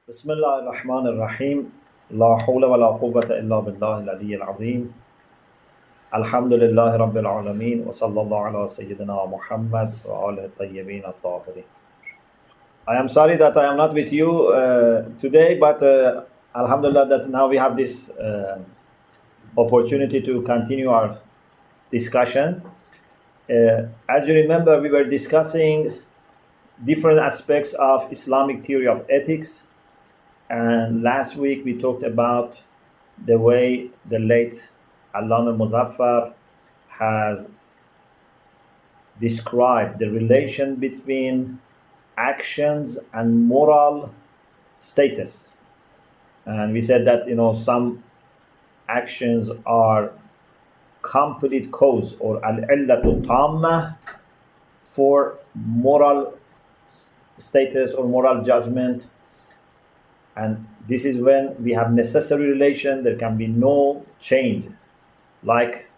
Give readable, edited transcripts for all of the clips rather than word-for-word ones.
بسم الله الرحمن الرحيم لا حول ولا قوة إلا بالله العلي العظيم الحمد لله رب العالمين وصلى الله على سيدنا محمد وآله الطيبين الطاهرين. I am sorry that I am not with you today, but Alhamdulillah that now we have this opportunity to continue our discussion. As you remember, we were discussing different aspects of Islamic theory of ethics, and last week we talked about the way the late Allama Muzaffar has described the relation between actions and moral status. And we said that some actions are complete cause or al-illatu tamma for moral status or moral judgment, and this is when we have necessary relation. There can be no change, like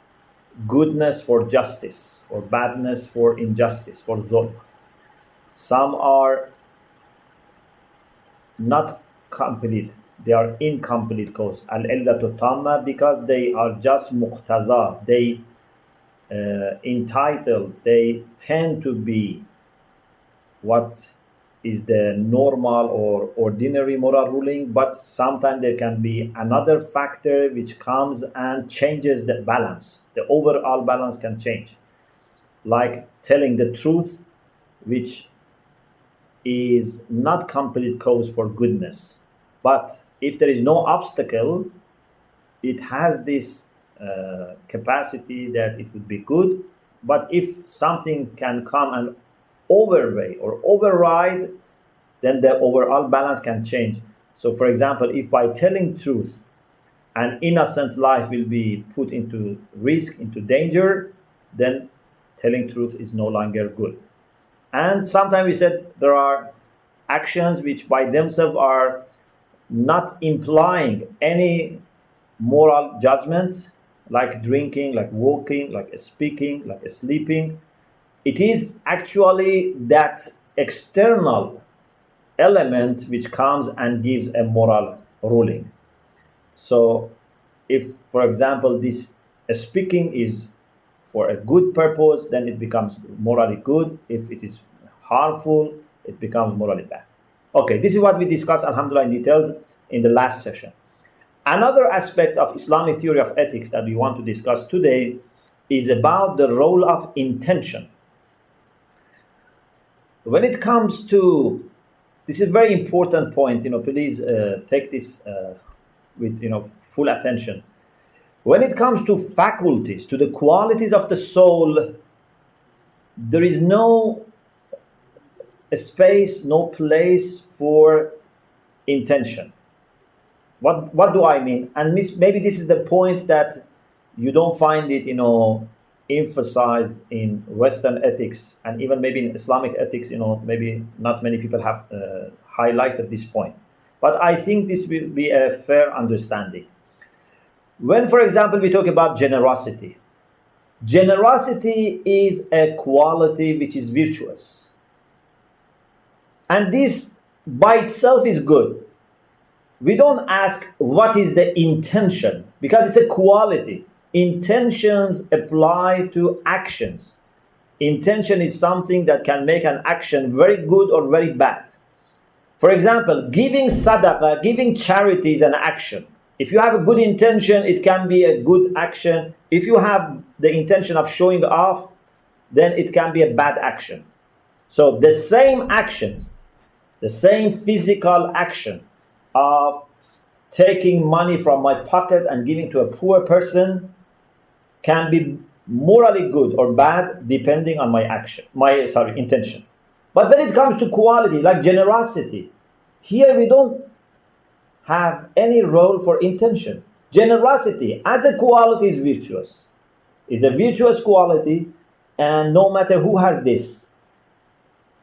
goodness for justice or badness for injustice, for zulm. Some are not complete, they are incomplete cause, al-illatu tamma, because they are just muqtada, they entitled, they tend to be what is the normal or ordinary moral ruling, but sometimes there can be another factor which comes and changes the balance. The overall balance can change, like telling the truth, which is not complete cause for goodness, but if there is no obstacle, it has this capacity that it would be good. But if something can come and overweigh or override, then the overall balance can change. So for example, if by telling truth an innocent life will be put into risk, into danger, then telling truth is no longer good. And sometimes we said there are actions which by themselves are not implying any moral judgment, like drinking, like walking, like speaking, like sleeping. It is actually that external element which comes and gives a moral ruling. So if, for example, this speaking is for a good purpose, then it becomes morally good. If it is harmful, it becomes morally bad. Okay, this is what we discussed, alhamdulillah, in details in the last session. Another aspect of Islamic theory of ethics that we want to discuss today is about the role of intention. When it comes to, this is a very important point, please take this with full attention. When it comes to faculties, to the qualities of the soul, there is no space, no place for intention. What do I mean? And maybe this is the point that you don't find it, emphasized in Western ethics, and even maybe in Islamic ethics, maybe not many people have highlighted this point. But I think this will be a fair understanding. When, for example, we talk about generosity, generosity is a quality which is virtuous. And this by itself is good. We don't ask what is the intention, because it's a quality. Intentions apply to actions. Intention is something that can make an action very good or very bad. For example, giving sadaqah, giving charity is an action. If you have a good intention, it can be a good action. If you have the intention of showing off, then it can be a bad action. So the same action, the same physical action of taking money from my pocket and giving to a poor person can be morally good or bad depending on my intention. But when it comes to quality, like generosity, here we don't have any role for intention. Generosity as a quality is virtuous. It's a virtuous quality, and no matter who has this,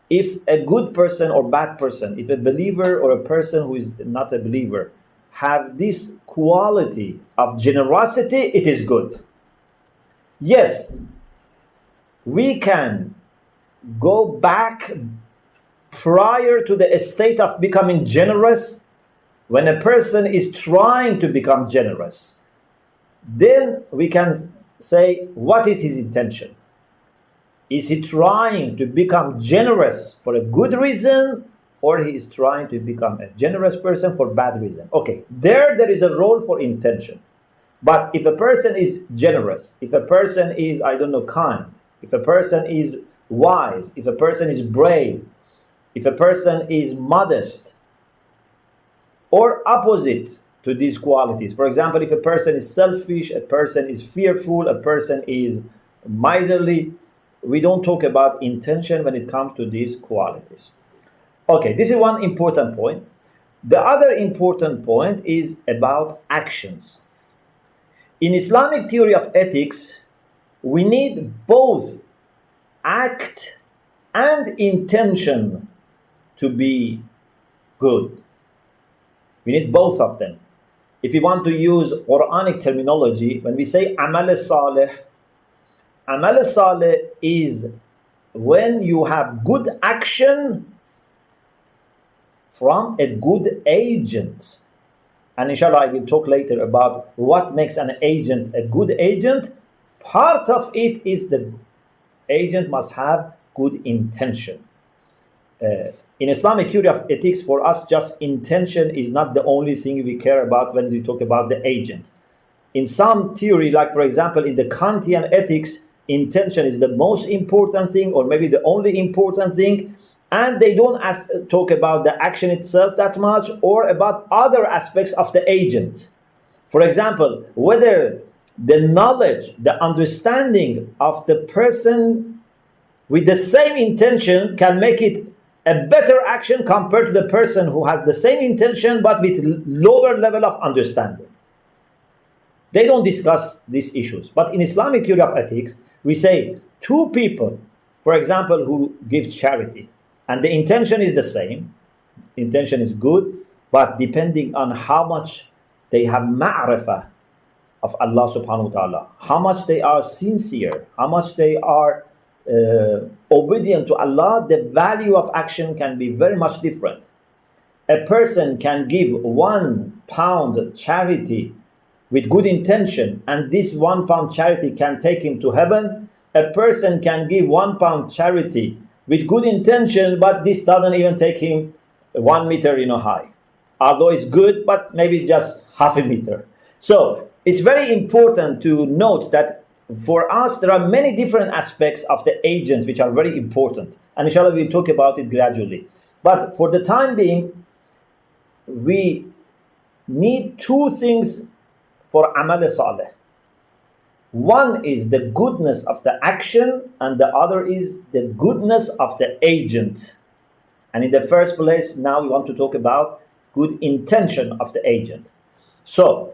if a good person or bad person, if a believer or a person who is not a believer have this quality of generosity, it is good. Yes, we can go back prior to the state of becoming generous when a person is trying to become generous, then we can say, what is his intention? Is he trying to become generous for a good reason, or he is trying to become a generous person for bad reason? Okay, there is a role for intention. But if a person is generous, if a person is, I don't know, kind, if a person is wise, if a person is brave, if a person is modest, or opposite to these qualities. For example, if a person is selfish, a person is fearful, a person is miserly, we don't talk about intention when it comes to these qualities. Okay, this is one important point. The other important point is about actions. In Islamic theory of ethics, we need both act and intention to be good. We need both of them. If you want to use Quranic terminology, when we say amal salih is when you have good action from a good agent. And inshallah, I will talk later about what makes an agent a good agent. Part of it is the agent must have good intention. In Islamic theory of ethics, for us, just intention is not the only thing we care about when we talk about the agent. In some theory, like for example, in the Kantian ethics, intention is the most important thing, or maybe the only important thing, and they don't talk about the action itself that much, or about other aspects of the agent. For example, whether the knowledge, the understanding of the person with the same intention can make it a better action compared to the person who has the same intention but with lower level of understanding. They don't discuss these issues. But in Islamic theory of ethics, we say two people, for example, who give charity, and the intention is the same, intention is good, but depending on how much they have ma'rifah of Allah subhanahu wa ta'ala, how much they are sincere, how much they are obedient to Allah, the value of action can be very much different. A person can give £1 charity with good intention, and this £1 charity can take him to heaven. A person can give £1 charity with good intention, but this doesn't even take him 1 meter high. Although it's good, but maybe just half a meter. So it's very important to note that for us, there are many different aspects of the agent which are very important. And inshallah, we'll talk about it gradually. But for the time being, we need two things for amal salih. One is the goodness of the action, and the other is the goodness of the agent. And in the first place, now we want to talk about good intention of the agent. So,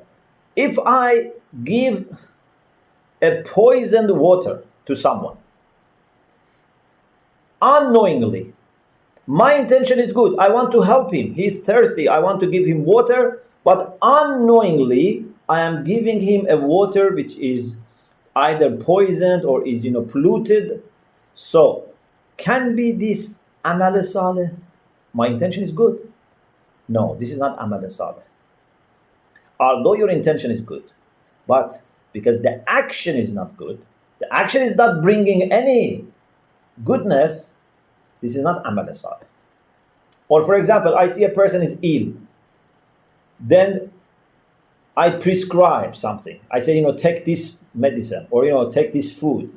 if I give a poisoned water to someone, unknowingly, my intention is good. I want to help him. He's thirsty. I want to give him water, but unknowingly, I am giving him a water which is either poisoned or is polluted. So, can be this amal salih? My intention is good. No, this is not amal salih. Although your intention is good, but because the action is not good, the action is not bringing any goodness, this is not amal salih. Or for example, I see a person is ill, then I prescribe something. I say, take this medicine, or take this food.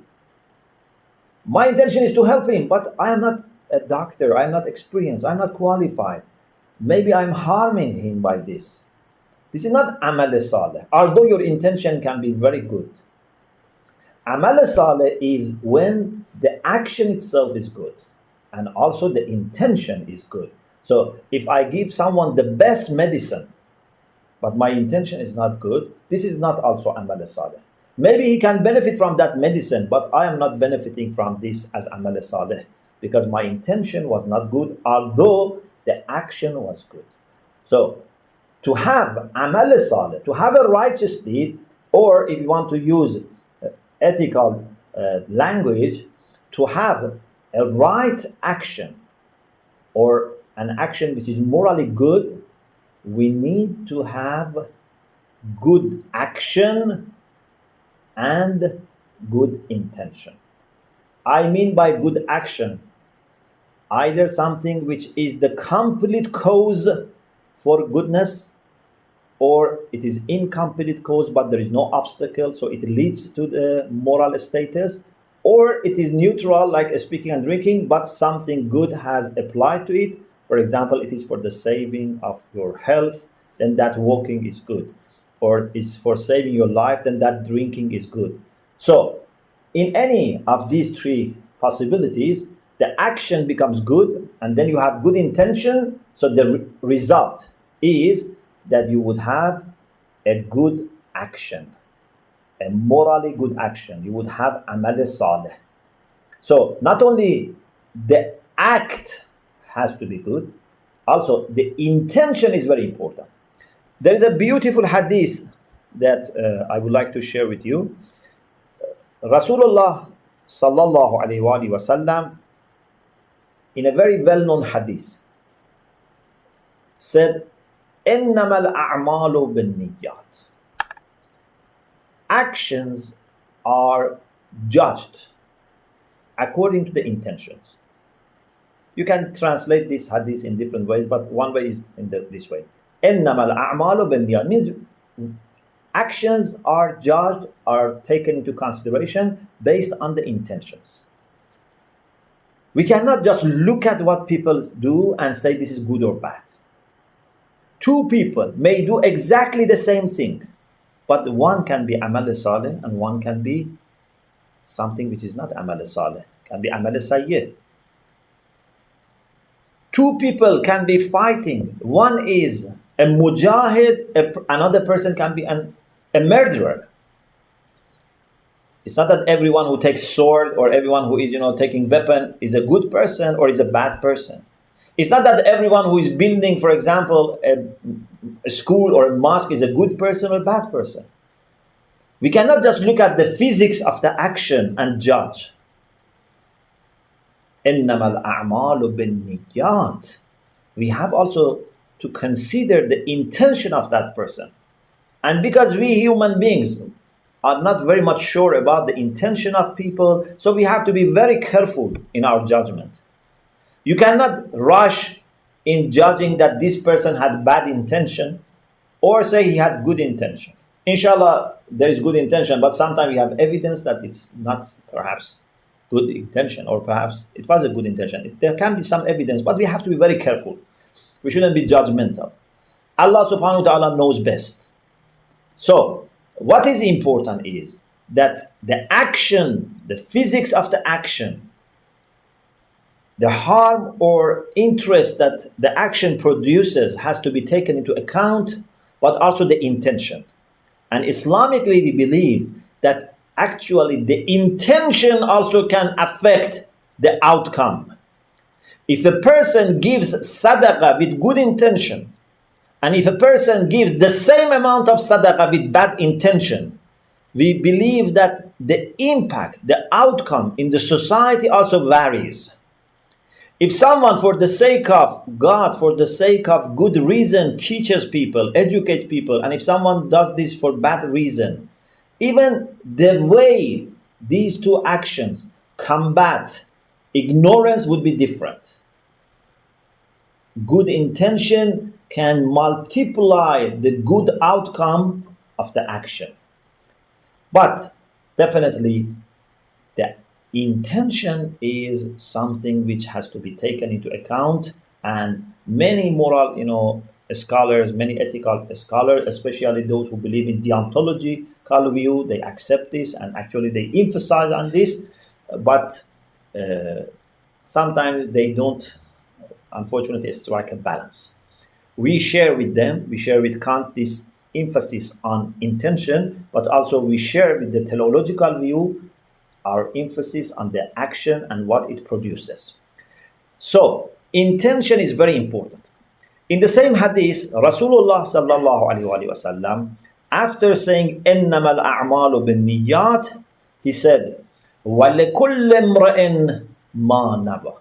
My intention is to help him, but I am not a doctor, I am not experienced, I am not qualified. Maybe I am harming him by this. This is not amal salih, although your intention can be very good. Amal salih is when the action itself is good and also the intention is good. So if I give someone the best medicine, but my intention is not good, this is not also amal salih. Maybe he can benefit from that medicine, but I am not benefiting from this as amal salih because my intention was not good, although the action was good. So to have amal salih, to have a righteous deed, or if you want to use ethical language, to have a right action or an action which is morally good, we need to have good action and good intention. I mean by good action, either something which is the complete cause for goodness, or it is incomplete cause but there is no obstacle, so it leads to the moral status, or it is neutral, like speaking and drinking, but something good has applied to it. For example, it is for the saving of your health, then that walking is good, or it's for saving your life, then that drinking is good. So in any of these three possibilities, the action becomes good, and then you have good intention, so the result is that you would have a good action, a morally good action. You would have amal saleh. So not only the act has to be good, also the intention is very important. There is a beautiful hadith that I would like to share with you. Rasulullah sallallahu alaihi wasallam, in a very well-known hadith, said, "Innamal a'malu bin-niyyat." Actions are judged according to the intentions. You can translate this hadith in different ways, but one way is this way. "Innamal a'malu bin-niyyat" means actions are judged, are taken into consideration based on the intentions. We cannot just look at what people do and say this is good or bad. Two people may do exactly the same thing, but one can be amal saleh and one can be something which is not amal saleh, can be amal sayyid. Two people can be fighting. One is a mujahid, another person can be a murderer. It's not that everyone who takes sword or everyone who is, taking weapon is a good person or is a bad person. It's not that everyone who is building, for example, a school or a mosque is a good person or a bad person. We cannot just look at the physics of the action and judge. إِنَّمَا الْأَعْمَالُ بِالنِّيَّاتِ. We have also to consider the intention of that person. And because we human beings are not very much sure about the intention of people, so we have to be very careful in our judgment. You cannot rush in judging that this person had bad intention or say he had good intention. Inshallah, there is good intention, but sometimes we have evidence that it's not perhaps good intention, or perhaps it was a good intention. There can be some evidence, but we have to be very careful. We shouldn't be judgmental. Allah subhanahu wa ta'ala knows best. So, what is important is that the action, the physics of the action, the harm or interest that the action produces has to be taken into account, but also the intention. And Islamically, we believe that actually the intention also can affect the outcome. If a person gives sadaqah with good intention, and if a person gives the same amount of sadaqah with bad intention, we believe that the impact, the outcome in the society also varies. If someone, for the sake of God, for the sake of good reason, teaches people, educates people, and if someone does this for bad reason, even the way these two actions combat ignorance would be different. Good intention can multiply the good outcome of the action. But definitely the intention is something which has to be taken into account, and many moral scholars, many ethical scholars, especially those who believe in deontological view, they accept this and actually they emphasize on this, but sometimes they don't, unfortunately, strike a balance. We share with Kant this emphasis on intention, but also we share with the teleological view our emphasis on the action and what it produces. So, intention is very important. In the same hadith, Rasulullah sallallahu alaihi wasallam, after saying إِنَّمَا الْأَعْمَالُ بِالنِّيَّاتِ, he said, وَلِكُلِّ امْرِئٍ مَا نَوَى.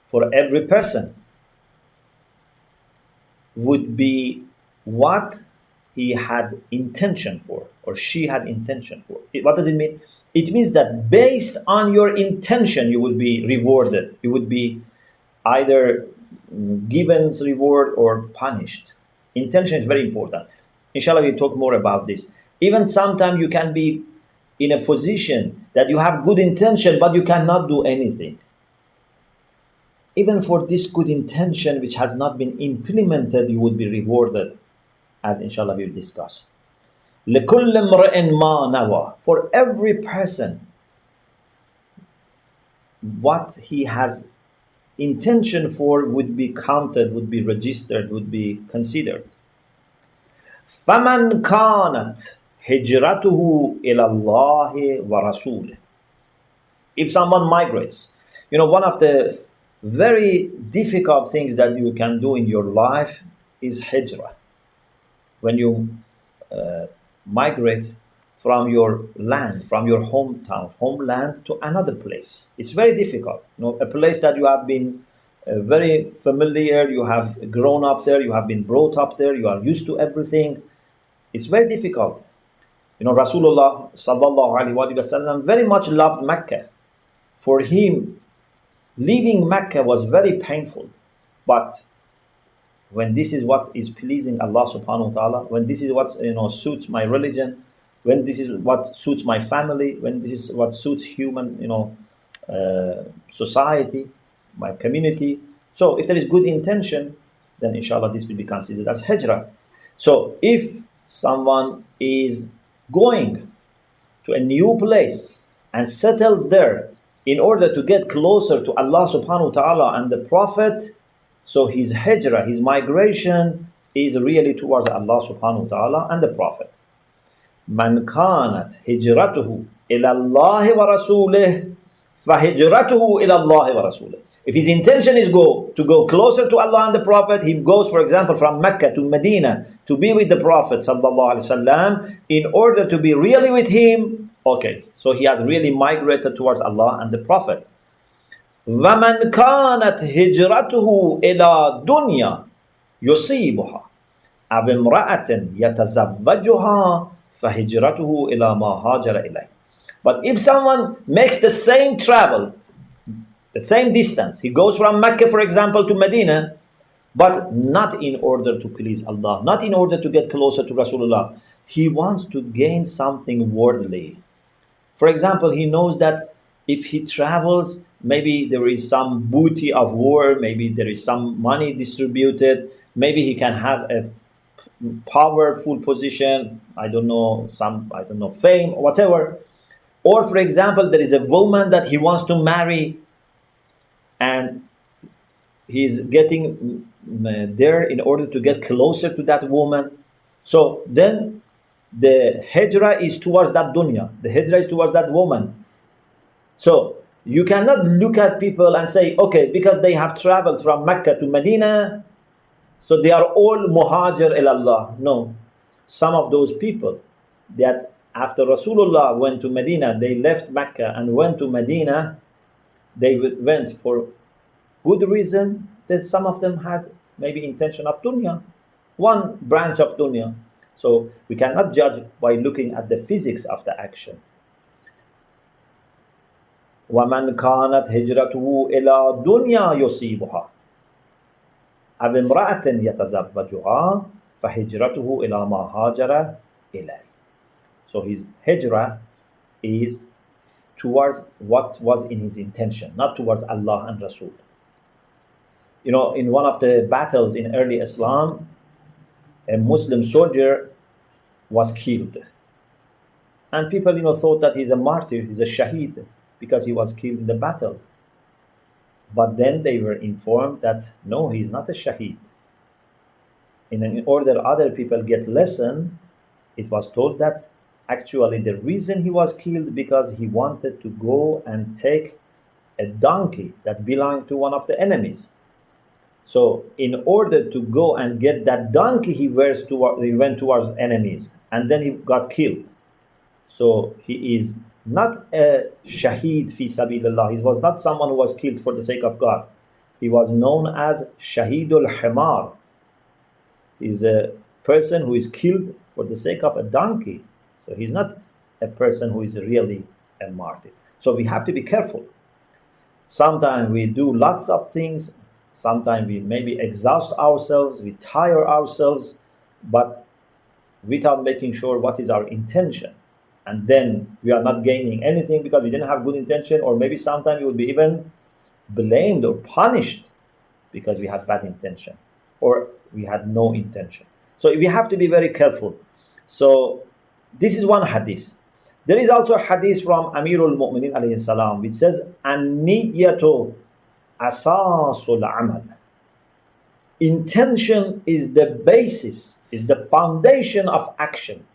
For every person, would be what he had intention for, or she had intention for. What does it mean? It means that based on your intention, you will be rewarded. You would be either given reward or punished. Intention is very important. Inshallah, we'll talk more about this. Even sometimes you can be in a position that you have good intention, but you cannot do anything. Even for this good intention which has not been implemented, you would be rewarded, as inshallah we'll discuss. لِكُلِّ امْرِئٍ مَا نَوَى. For every person, what he has intention for would be counted, would be registered, would be considered. فَمَنْ كَانَتْ هِجْرَتُهُ إِلَى اللَّهِ وَرَسُولِهِ. If someone migrates, one of the very difficult things that you can do in your life is hijrah. When you migrate from your land, from your homeland to another place, it's very difficult. A place that you have been very familiar, you have grown up there, you have been brought up there, you are used to everything. It's very difficult. Rasulullah sallallahu alaihi wasallam very much loved Mecca. For him, leaving Mecca was very painful. But when this is what is pleasing Allah subhanahu wa ta'ala, when this is what suits my religion, when this is what suits my family, when this is what suits human society, my community, so if there is good intention, then inshallah this will be considered as hijrah. So if someone is going to a new place and settles there in order to get closer to Allah subhanahu wa ta'ala and the Prophet, so his hijrah, his migration is really towards Allah subhanahu wa ta'ala and the Prophet. Man kanat hijratuhu ila Allah wa rasulih fa hijratuhu ila Allah wa rasulih. If his intention is to go closer to Allah and the Prophet, he goes, for example, from Mecca to Medina to be with the Prophet sallallahu alaihi wasallam in order to be really with him. Okay, so he has really migrated towards Allah and the Prophet. وَمَنْ كَانَتْ هِجْرَتُهُ إِلَى دُنْيَا يُصِيبُهَا أَوْ امْرَأَةٍ يَتَزَوَّجُهَا فَهِجْرَتُهُ إِلَى مَا هَاجَرَ إِلَيْهِ. But if someone makes the same travel, the same distance, he goes from Mecca, for example, to Medina, but not in order to please Allah, not in order to get closer to Rasulullah. He wants to gain something worldly. For example, he knows that if he travels, maybe there is some booty of war, maybe there is some money distributed, maybe he can have a powerful position, fame, whatever. Or for example, there is a woman that he wants to marry and he's getting there in order to get closer to that woman. So then the hijrah is towards that dunya, the hijrah is towards that woman. So you cannot look at people and say, okay, because they have traveled from Mecca to Medina, so they are all muhajir ilallah. No. Some of those people that after Rasulullah went to Medina, they left Mecca and went to Medina, they went for good reason. That some of them had maybe intention of dunya, one branch of dunya. So we cannot judge by looking at the physics of the action. وَمَنْ كَانَتْ هِجْرَتُهُ إِلَى دُنْيَا يُصِيبُهَا أَوْ امْرَأَةٍ يَتَزَوَّجُهَا فَهِجْرَتُهُ إِلَى مَا هَاجَرَ إِلَيْهِ. So his hijrah is towards what was in his intention, not towards Allah and Rasul. In one of the battles in early Islam, a Muslim soldier was killed. And people, thought that he's a martyr, he's a shaheed, because he was killed in the battle. But then they were informed that, no, he's not a shaheed. In order other people get lesson, it was told that actually the reason he was killed because he wanted to go and take a donkey that belonged to one of the enemies. So in order to go and get that donkey, he went towards enemies, and then he got killed. So he is not a shaheed fi sabilillah. He was not someone who was killed for the sake of God. He was known as Shahidul Himar. is a person who is killed for the sake of a donkey. So he's not a person who is really a martyr. So we have to be careful. Sometimes we do lots of things. Sometimes we maybe exhaust ourselves, we tire ourselves, but without making sure what is our intention. And then we are not gaining anything because we didn't have good intention, or maybe sometimes we will be even blamed or punished because we had bad intention or we had no intention. So we have to be very careful. So this is one hadith. There is also a hadith from Amirul Mu'minin alayhi salam which says, An-niyyatu asasul amal. Intention is the basis, is the foundation of action.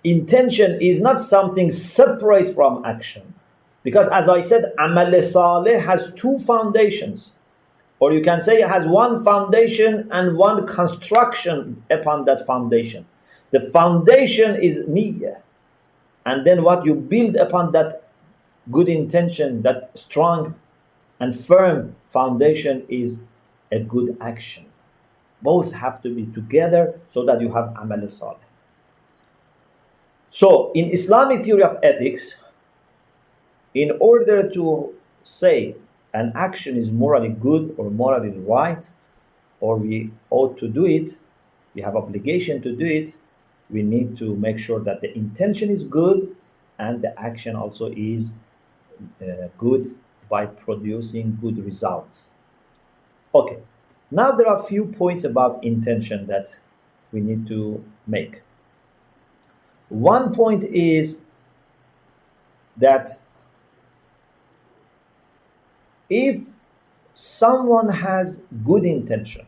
Intention is not something separate from action. Because as I said, amal salih has two foundations. Or you can say it has one foundation and one construction upon that foundation. The foundation is niyyah. And then what you build upon that good intention, that strong and firm foundation is a good action. Both have to be together so that you have amal salih. So in Islamic theory of ethics, in order to say an action is morally good or morally right, or we ought to do it, we have obligation to do it, we need to make sure that the intention is good and the action also is good by producing good results. Okay, now there are a few points about intention that we need to make. One point is that if someone has good intention,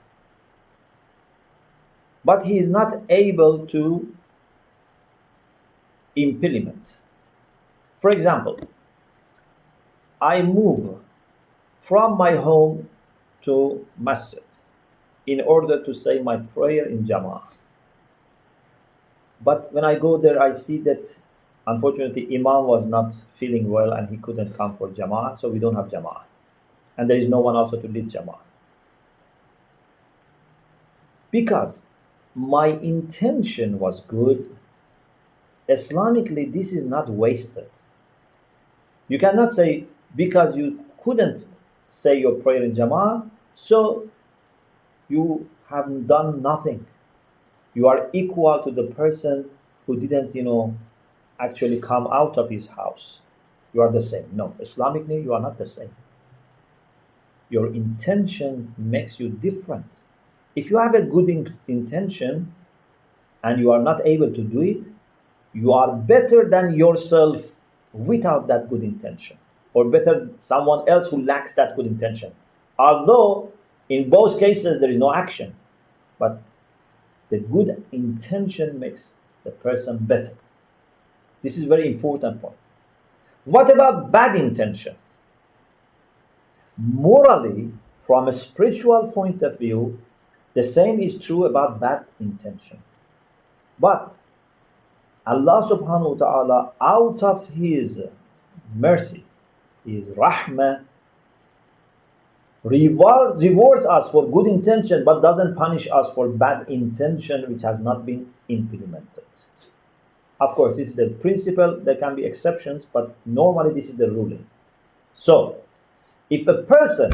but he is not able to implement. For example, I move from my home to masjid in order to say my prayer in Jama'ah. But when I go there, I see that unfortunately Imam was not feeling well and he couldn't come for Jama'ah, so we don't have Jama'ah. And there is no one also to lead Jama'ah. Because my intention was good, Islamically this is not wasted. You cannot say because you couldn't say your prayer in Jama'ah, so you have done nothing. You are equal to the person who didn't, actually come out of his house. You are the same. No, Islamically you are not the same. Your intention makes you different. If you have a good intention and you are not able to do it, you are better than yourself without that good intention, or better someone else who lacks that good intention. Although in both cases there is no action, but the good intention makes the person better. This is a very important point. What about bad intention? Morally, from a spiritual point of view, the same is true about bad intention. But Allah subhanahu wa ta'ala, out of His mercy, His rahmah, rewards us for good intention, but doesn't punish us for bad intention which has not been implemented. Of course, this is the principle. There can be exceptions, but normally this is the ruling. So, if a person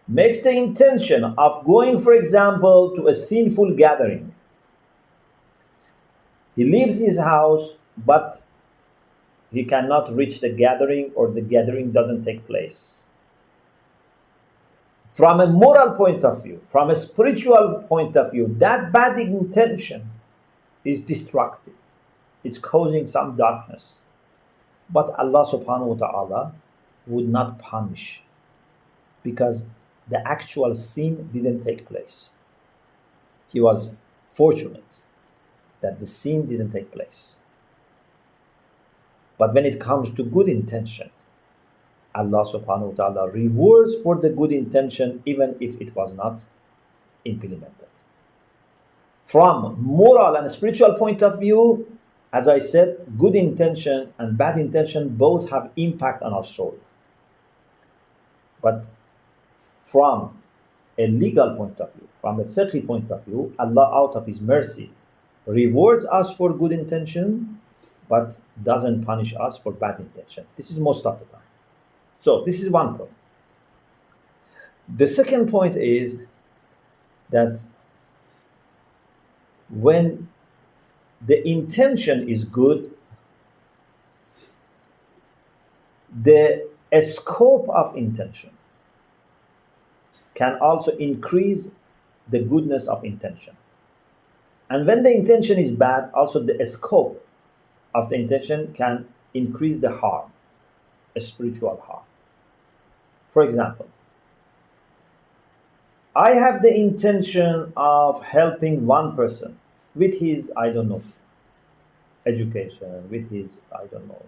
makes the intention of going, for example, to a sinful gathering, he leaves his house, but he cannot reach the gathering, or the gathering doesn't take place. From a moral point of view, from a spiritual point of view, that bad intention is destructive. It's causing some darkness. But Allah subhanahu wa ta'ala would not punish, because the actual sin didn't take place. He was fortunate that the sin didn't take place. But when it comes to good intention, Allah subhanahu wa ta'ala rewards for the good intention even if it was not implemented. From moral and spiritual point of view, as I said, good intention and bad intention both have impact on our soul. But from a legal point of view, from a fiqh point of view, Allah out of His mercy rewards us for good intention, but doesn't punish us for bad intention. This is most of the time. So this is one point. The second point is that when the intention is good, the scope of intention can also increase the goodness of intention. And when the intention is bad, also the scope of the intention can increase the harm, a spiritual harm. For example, I have the intention of helping one person with his, I don't know, education, with his, I don't know,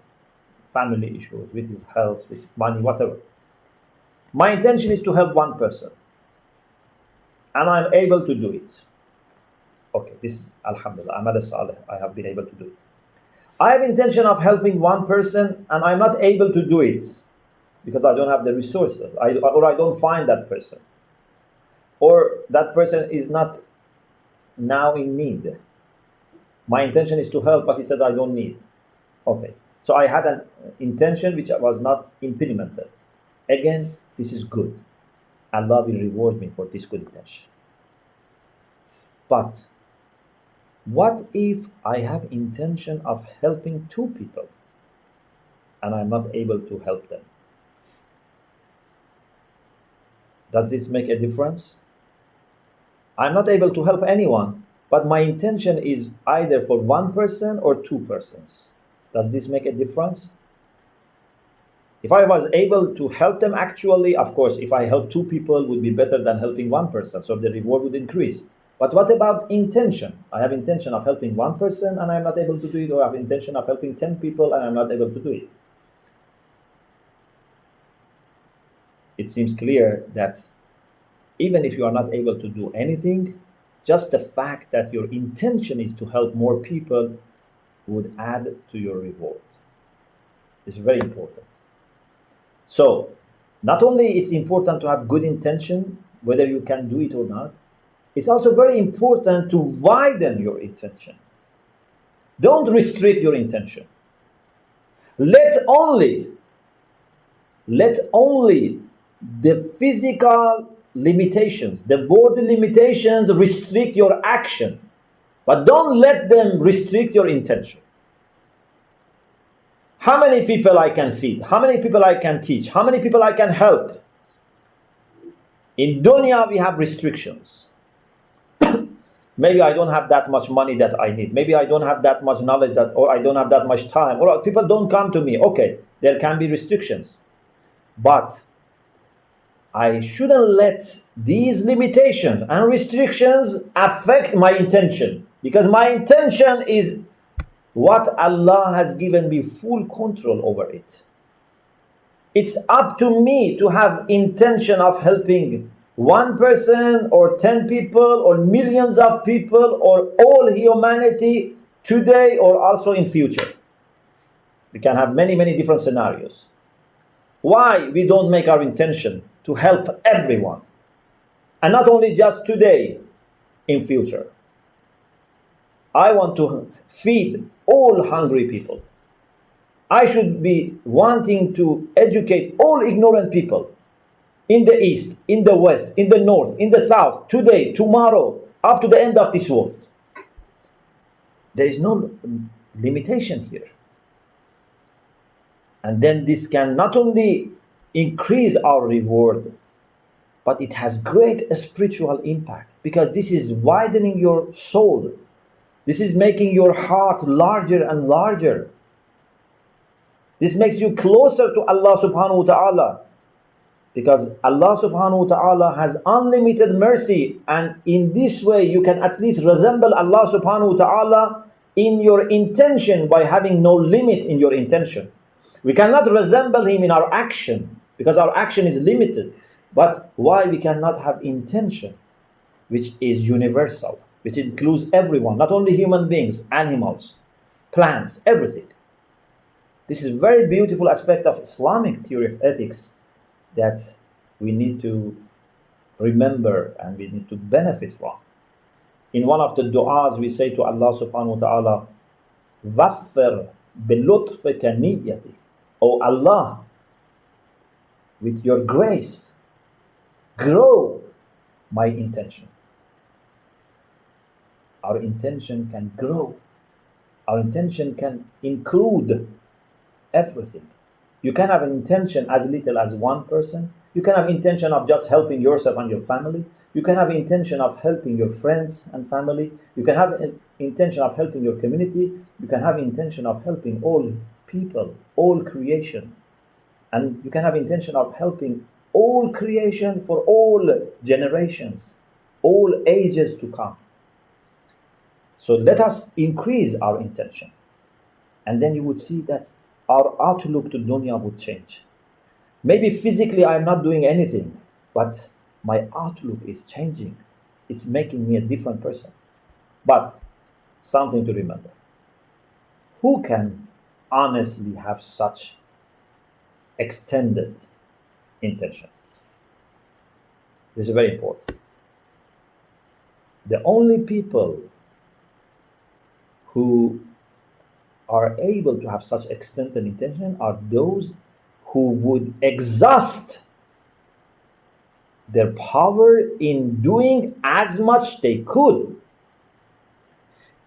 family issues, with his health, with money, whatever. My intention is to help one person, and I'm able to do it. Okay, this is Alhamdulillah, Amal Saleh, I have been able to do it. I have intention of helping one person, and I'm not able to do it because I don't have the resources, or I don't find that person, or that person is not now in need. My intention is to help, but he said I don't need. Okay, so I had an intention which was not implemented. Again, this is good. Allah will reward me for this good intention. But what if I have intention of helping two people and I'm not able to help them? Does this make a difference? I'm not able to help anyone, but my intention is either for one person or two persons. Does this make a difference? If I was able to help them actually, of course, if I help two people, would be better than helping one person, so the reward would increase. But what about intention? I have intention of helping one person and I'm not able to do it, or I have intention of helping 10 people and I'm not able to do it. It seems clear that even if you are not able to do anything, just the fact that your intention is to help more people would add to your reward. It's very important. So, not only it's important to have good intention, whether you can do it or not, it's also very important to widen your intention. Don't restrict your intention. Let only the physical limitations, the worldly limitations restrict your action, but don't let them restrict your intention. How many people I can feed? How many people I can teach? How many people I can help? In dunya we have restrictions. Maybe I don't have that much money that I need. Maybe I don't have that much knowledge or I don't have that much time, or people don't come to me. Okay, there can be restrictions. But I shouldn't let these limitations and restrictions affect my intention, because my intention is what Allah has given me full control over it. It's up to me to have intention of helping one person or 10 people or millions of people or all humanity today or also in future. We can have many, many different scenarios. Why we don't make our intention to help everyone, and not only just today, in future? I want to feed all hungry people. I should be wanting to educate all ignorant people in the east, in the west, in the north, in the south, today, tomorrow, up to the end of this world. There is no limitation here. And then this can not only increase our reward, but it has great spiritual impact, because this is widening your soul. This is making your heart larger and larger. This makes you closer to Allah subhanahu wa ta'ala, because Allah subhanahu wa ta'ala has unlimited mercy, and in this way you can at least resemble Allah subhanahu wa ta'ala in your intention by having no limit in your intention. We cannot resemble Him in our action because our action is limited. But why we cannot have intention which is universal, which includes everyone, not only human beings, animals, plants, everything. This is a very beautiful aspect of Islamic theory of ethics that we need to remember and we need to benefit from. In one of the du'as, we say to Allah subhanahu wa ta'ala, Waffir bilutfika niyyati. O Allah, with your grace, grow my intention. Our intention can grow. Our intention can include everything. You can have an intention as little as one person. You can have intention of just helping yourself and your family. You can have intention of helping your friends and family. You can have an intention of helping your community. You can have intention of helping all people, all creation. And you can have intention of helping all creation for all generations, all ages to come. So let us increase our intention. And then you would see that our outlook to dunya would change. Maybe physically I'm not doing anything, but my outlook is changing. It's making me a different person. But something to remember. Who can honestly have such extended intention? This is very important. The only people who are able to have such extended intention are those who would exhaust their power in doing as much they could.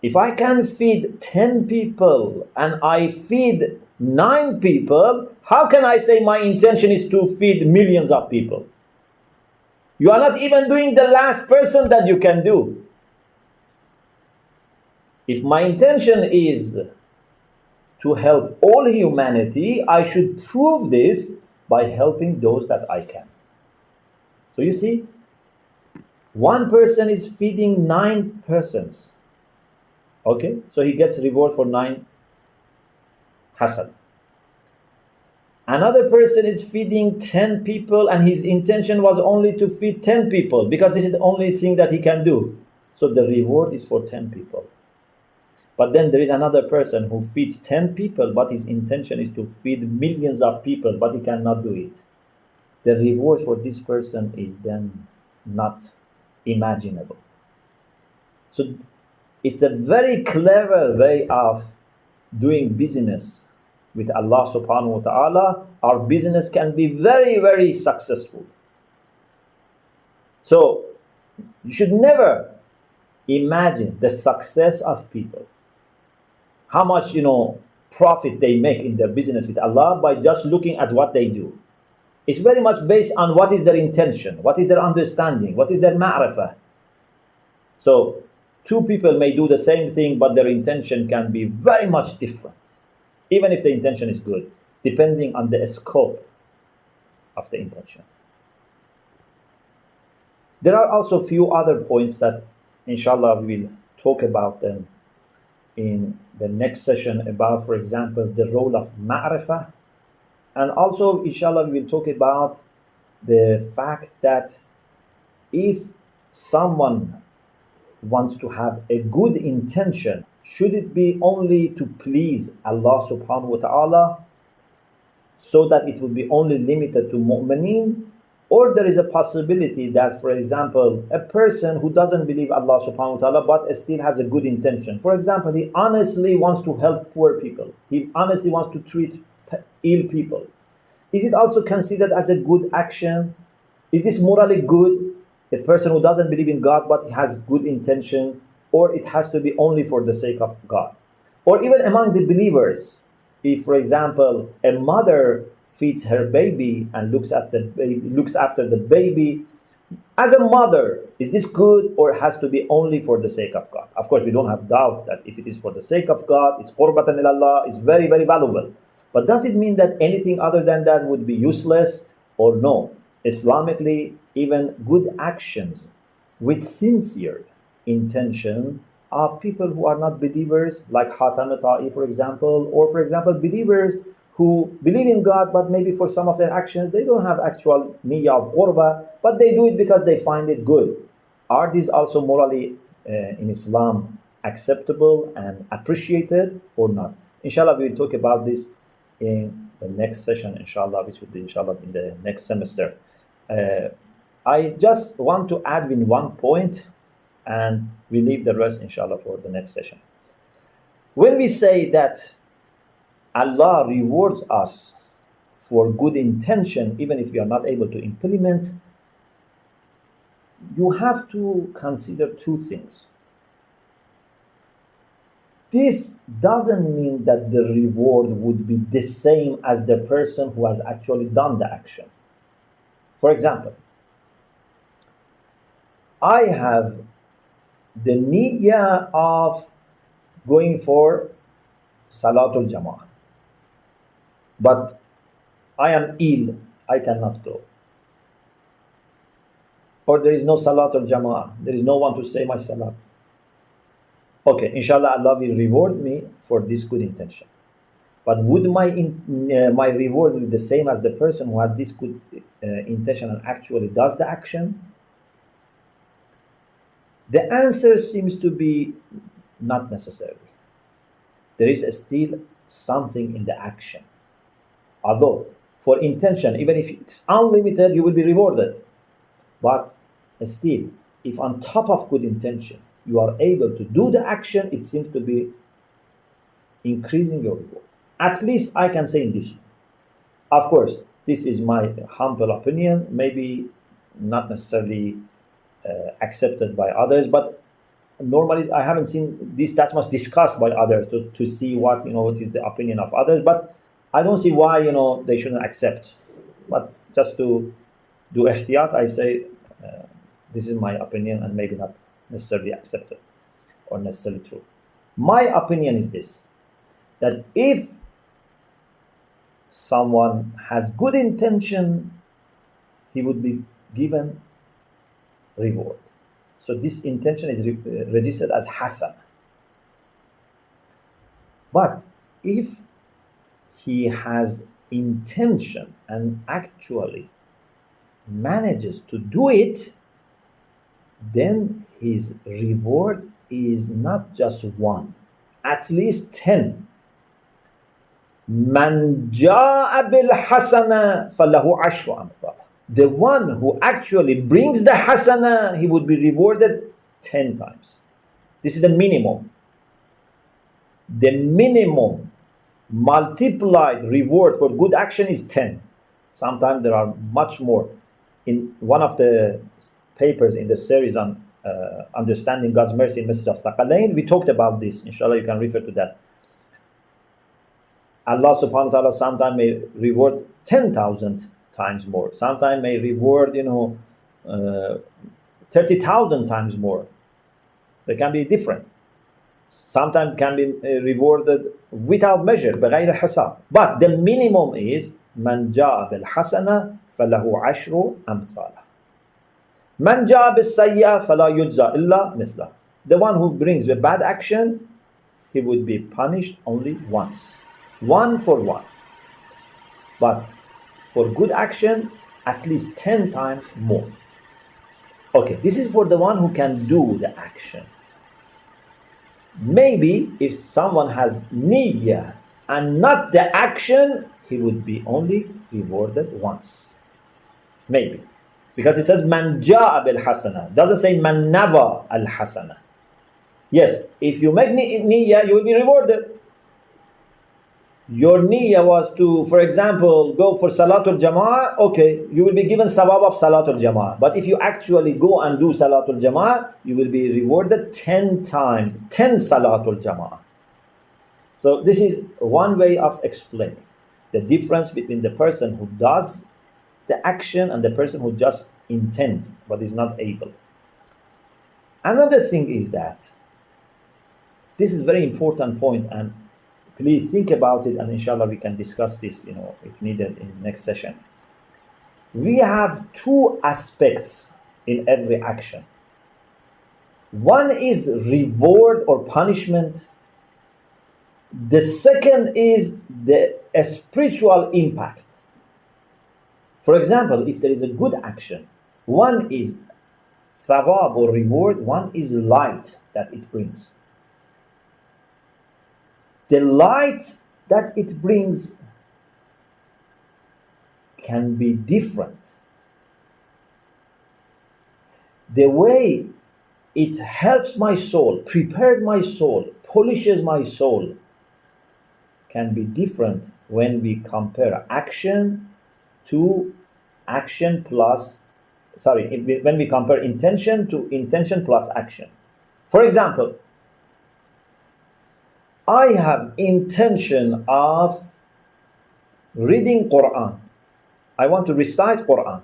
If I can feed 10 people and I feed 9 people, how can I say my intention is to feed millions of people? You are not even doing the last person that you can do. If my intention is to help all humanity, I should prove this by helping those that I can. So you see, one person is feeding 9 persons. Okay, so he gets reward for 9 hasan. Another person is feeding 10 people and his intention was only to feed 10 people because this is the only thing that he can do. So the reward is for 10 people. But then there is another person who feeds 10 people, but his intention is to feed millions of people, but he cannot do it. The reward for this person is then not imaginable. So it's a very clever way of doing business with Allah subhanahu wa ta'ala. Our business can be very, very successful. So you should never imagine the success of people, how much profit they make in their business with Allah by just looking at what they do. It's very much based on what is their intention, what is their understanding, what is their ma'rifah. So 2 people may do the same thing, but their intention can be very much different, even if the intention is good, depending on the scope of the intention. There are also a few other points that inshallah we will talk about them in the next session about, for example, the role of ma'rifah. And also, inshallah, we will talk about the fact that if someone wants to have a good intention, should it be only to please Allah subhanahu wa ta'ala, so that it will be only limited to mu'mineen? Or there is a possibility that, for example, a person who doesn't believe Allah subhanahu wa ta'ala but still has a good intention. For example, he honestly wants to help poor people. He honestly wants to treat ill people. Is it also considered as a good action? Is this morally good? A person who doesn't believe in God but has good intention, or it has to be only for the sake of God? Or even among the believers, if, for example, a mother feeds her baby and looks after the baby, as a mother, is this good or it has to be only for the sake of God? Of course, we don't have doubt that if it is for the sake of God, it's qurbatan ilallah, it's very, very valuable. But does it mean that anything other than that would be useless, or no? Islamically, even good actions with sincere intention of people who are not believers, like Hatam Ta'i, for example, or for example, believers who believe in God, but maybe for some of their actions, they don't have actual niyyah of qurba, but they do it because they find it good. Are these also morally in Islam acceptable and appreciated or not? Inshallah, we will talk about this in the next session, inshallah, which will be inshallah in the next semester. I just want to add in one point, and we leave the rest, inshallah, for the next session. When we say that Allah rewards us for good intention, even if we are not able to implement, you have to consider two things. This doesn't mean that the reward would be the same as the person who has actually done the action. For example, I have the niyyah of going for Salatul Jama'ah, but I am ill, I cannot go. Or there is no Salatul Jama'ah, there is no one to say my Salat. Okay, inshallah, Allah will reward me for this good intention. But would my reward be the same as the person who has this good intention and actually does the action? The answer seems to be not necessarily. There is still something in the action. Although, for intention, even if it's unlimited, you will be rewarded. But still, if on top of good intention, you are able to do the action, it seems to be increasing your reward. At least I can say in this. Of course, this is my humble opinion, maybe not necessarily accepted by others, but normally I haven't seen this that much discussed by others to see what is the opinion of others. But I don't see why they shouldn't accept. But just to do ihtiyat, I say this is my opinion and maybe not necessarily accepted or necessarily true. My opinion is this, that if someone has good intention, he would be given reward. So this intention is registered as hasan. But if he has intention and actually manages to do it, then his reward is not just one, at least 10. Man ja'a bil hasana falahu ashru amthal. The one who actually brings the hasana, he would be rewarded 10 times. This is the minimum. The minimum multiplied reward for good action is 10. Sometimes there are much more. In one of the papers in the series on understanding God's mercy in Message of Thaqalain, we talked about this. Inshallah, you can refer to that. Allah subhanahu wa ta'ala sometimes may reward 10,000 times more. Sometimes may reward 30,000 times more. They can be different. Sometimes can be rewarded without measure, بغير حساب. But the minimum is من جاء بالحسنة فله عشر أمثالها. من جاء بالسيئة فلا يجزى إلا مثله. The one who brings a bad action, he would be punished only once. One for one. But for good action, at least 10 times more. Okay, this is for the one who can do the action. Maybe if someone has niyyah and not the action, he would be only rewarded once. Maybe. Because it says man ja'a bil hasana. Doesn't say man nawa al hasana. Yes, if you make niyyah, you will be rewarded. Your niyyah was to, for example, go for Salatul Jama'ah, okay, you will be given sawab of Salatul Jama'ah. But if you actually go and do Salatul Jama'ah, you will be rewarded 10 times, 10 Salatul Jama'ah. So this is one way of explaining the difference between the person who does the action and the person who just intends but is not able. Another thing is that this is a very important point, and please think about it, and inshallah we can discuss this, if needed in the next session. We have two aspects in every action. One is reward or punishment. The second is the spiritual impact. For example, if there is a good action, one is thawab or reward, one is light that it brings. The light that it brings can be different. the way it helps my soul, prepares my soul, polishes my soul, can be different when we compare action to action plus, when we compare intention to intention plus action. For example, I have intention of reading Quran. I want to recite Quran.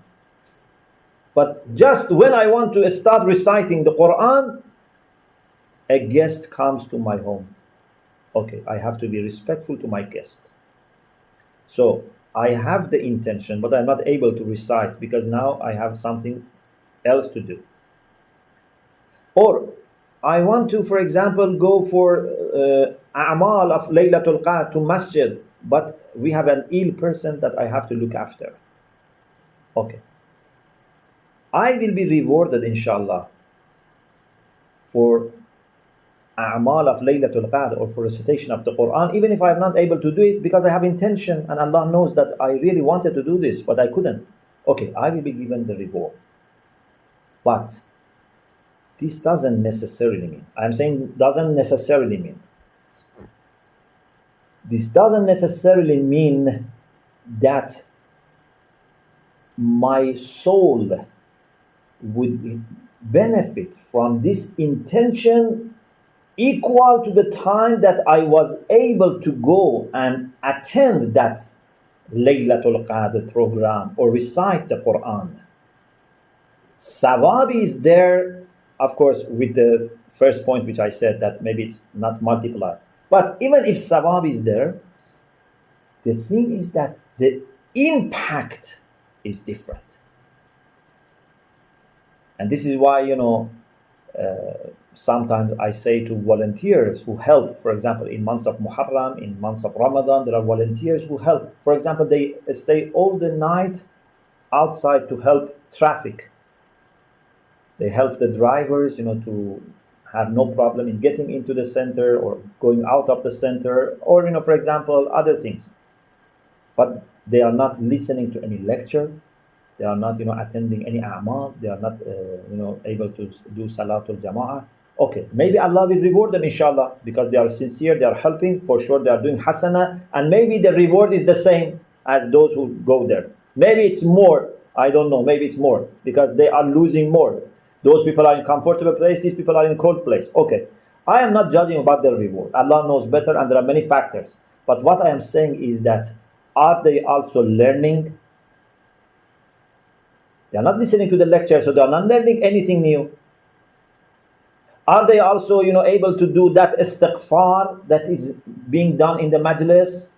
But just when I want to start reciting the Quran, a guest comes to my home. Okay, I have to be respectful to my guest. So I have the intention, but I'm not able to recite because now I have something else to do. Or I want to, for example, go for a'mal of Laylatul Qadr to masjid, but we have an ill person that I have to look after. Okay. I will be rewarded, inshallah, for a'mal of Laylatul Qadr or for recitation of the Quran, even if I am not able to do it because I have intention and Allah knows that I really wanted to do this, but I couldn't. Okay, I will be given the reward. But this doesn't necessarily mean, I'm saying doesn't necessarily mean, this doesn't necessarily mean that my soul would benefit from this intention equal to the time that I was able to go and attend that Laylatul Qadr program or recite the Quran. Sawab is there, of course, with the first point which I said that maybe it's not multiplied. But even if sawab is there, the thing is that the impact is different. And this is why, sometimes I say to volunteers who help, for example, in months of Muharram, in months of Ramadan, there are volunteers who help. For example, they stay all the night outside to help traffic. They help the drivers, to have no problem in getting into the center or going out of the center, or, for example, other things. But they are not listening to any lecture. They are not, attending any a'mal. They are not, able to do salatul jama'ah. Okay, maybe Allah will reward them, inshallah, because they are sincere, they are helping. For sure, they are doing hasana, and maybe the reward is the same as those who go there. Maybe it's more. I don't know. Maybe it's more because they are losing more. Those people are in comfortable place. These people are in cold place. Okay, I am not judging about their reward. Allah knows better, and there are many factors. But what I am saying is that are they also learning? They are not listening to the lecture, so they are not learning anything new. Are they also, able to do that istighfar that is being done in the majlis,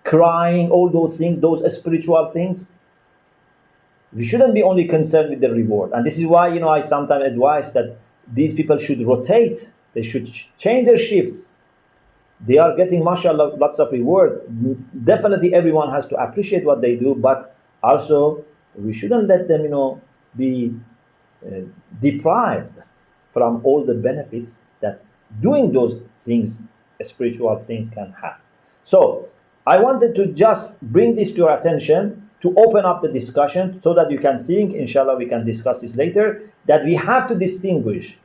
crying, all those things, those spiritual things? We shouldn't be only concerned with the reward. And this is why, I sometimes advise that these people should rotate. They should change their shifts. They are getting, mashallah, lots of reward. Definitely everyone has to appreciate what they do, but also we shouldn't let them, be deprived from all the benefits that doing those things, spiritual things, can have. So I wanted to just bring this to your attention to open up the discussion so that you can think, inshallah we can discuss this later, that we have to distinguish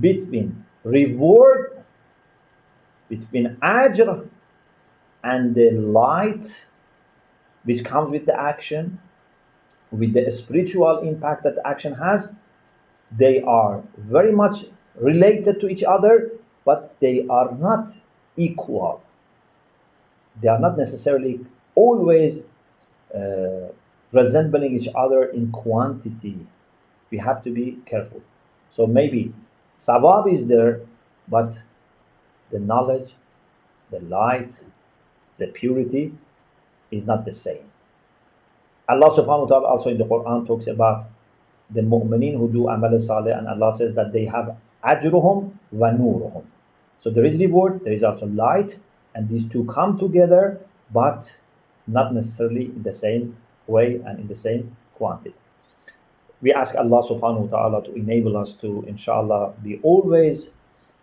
between reward, between ajr and the light which comes with the action, with the spiritual impact that the action has. They are very much related to each other, but they are not equal. They are not necessarily always resembling each other in quantity. We have to be careful. So maybe thawab is there, but the knowledge, the light, the purity is not the same. Allah subhanahu wa ta'ala also in the Quran talks about the mu'mineen who do amal salih, and Allah says that they have ajruhum wa nuruhum. So there is reward, there is also light, and these two come together, but not necessarily in the same way and in the same quantity. We ask Allah subhanahu wa ta'ala to enable us to, inshallah, be always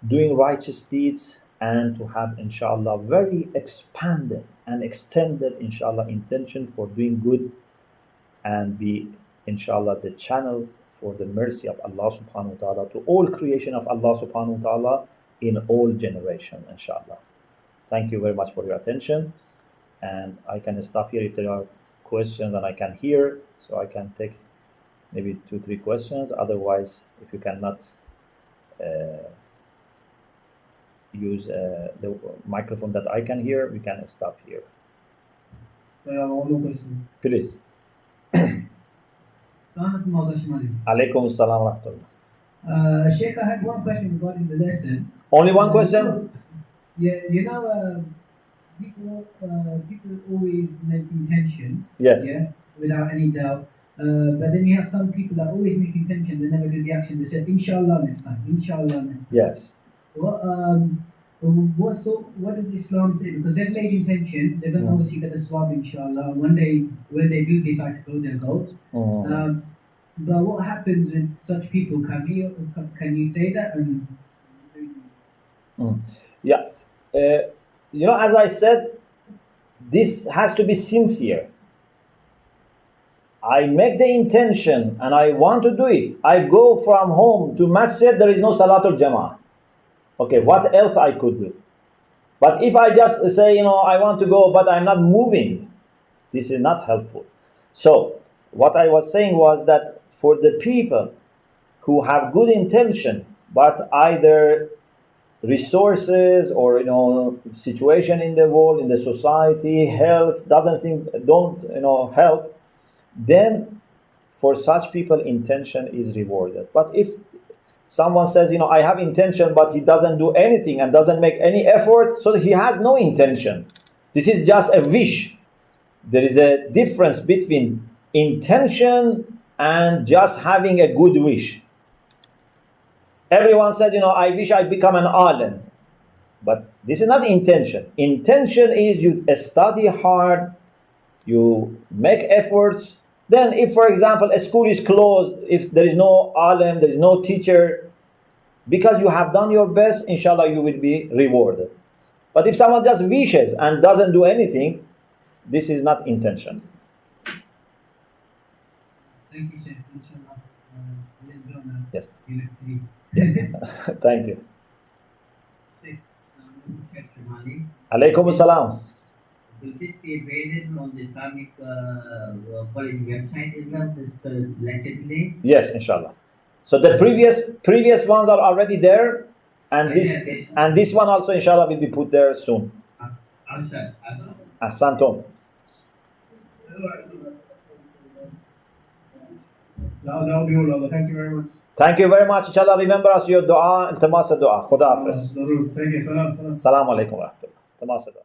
doing righteous deeds and to have, inshallah, very expanded and extended, inshallah, intention for doing good, and be, inshallah, the channels for the mercy of Allah subhanahu wa ta'ala to all creation of Allah subhanahu wa ta'ala in all generation, inshallah. Thank you very much for your attention, and I can stop here if there are questions and I can hear, so I can take maybe 2-3 questions. Otherwise, if you cannot use the microphone that I can hear, we can stop here. So I have one more question. Please. Alaikum salam wa rahmatullah. Sheikh, I had one question regarding the lesson. Only one question? Yeah, people always make intention. Yes. Yeah, without any doubt. But then you have some people that always make intention, they never do the action. They say, Inshallah next time. Inshallah next time. Yes. What does Islam say? Because they've made intention, they're going to obviously get the swab, inshallah. One day, when they do decide to go, they'll go. But what happens with such people? Can you say that? Yeah. As I said, this has to be sincere. I make the intention and I want to do it. I go from home to masjid, there is no Salatul Jama'ah. Okay, what else I could do? But if I just say, I want to go, but I'm not moving, this is not helpful. So, what I was saying was that for the people who have good intention, but either resources or situation in the world, in the society, health don't help, then for such people intention is rewarded. But if someone says, I have intention, but he doesn't do anything and doesn't make any effort, so he has no intention. This is just a wish. There is a difference between intention and just having a good wish. Everyone says, I wish I become an alim. But this is not intention. Intention is you study hard, you make efforts. Then if, for example, a school is closed, if there is no alim, there is no teacher, because you have done your best, inshallah, you will be rewarded. But if someone just wishes and doesn't do anything, this is not intention. Thank you, Sheikh. Inshallah. Yes. Thank Thank you. Sheikh Shomali. Alaikum salam. Will this be available on the Islamic College website as well, this lecture today? Yes, inshallah. So the previous ones are already there, and this one also, inshallah, will be put there soon. Ahsantum. That'll be all. Thank you very much. Thank you very much. Inshallah, remember us your dua, iltimas dua. Khuda hafiz. Thank you. Salam. Assalamu alaikum wa rahmatullah. Iltimas dua.